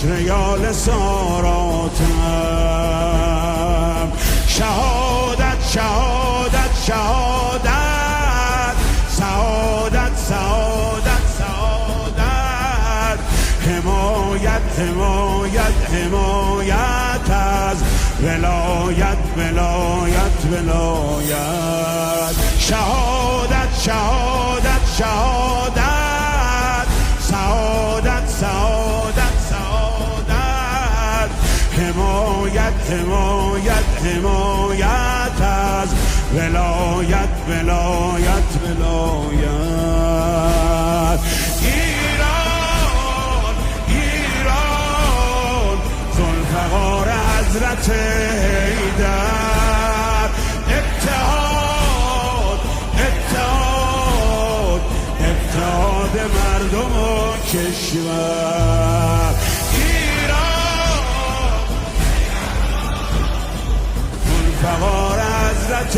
ریال ساراتم. شهادت شهادت شهادت، سعادت سعادت سعادت، حمایت حمایت حمایت از ولایت ولایت ولایت. شهادت شهادت شهادت، سعادت سعادت سعادت، حمایت حمایت حمایت از ولایت ولایت ولایت. ایران ایران ذوالفقار حضرت حیدر. اتحاد اتحاد اتحاد مردم و کشور. ایران ذوالفقار حضرت